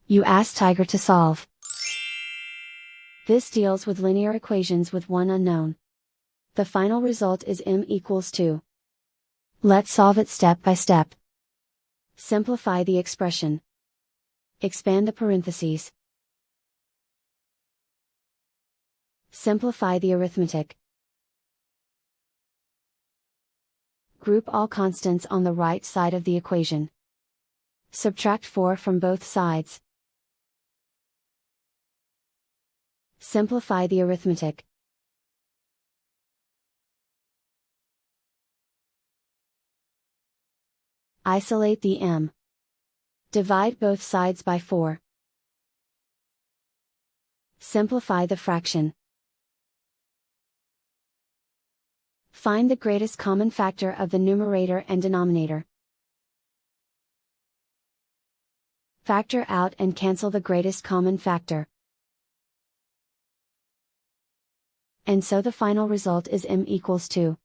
You ask Tiger to solve. This deals with linear equations with one unknown. The final result is m=2. Let's solve it step by step. Simplify the expression. Expand the parentheses. Simplify the arithmetic. Group all constants on the right side of the equation. Subtract 4 from both sides. Simplify the arithmetic. Isolate the m. Divide both sides by 4. Simplify the fraction. Find the greatest common factor of the numerator and denominator. Factor out and cancel the greatest common factor. And so the final result is m=2.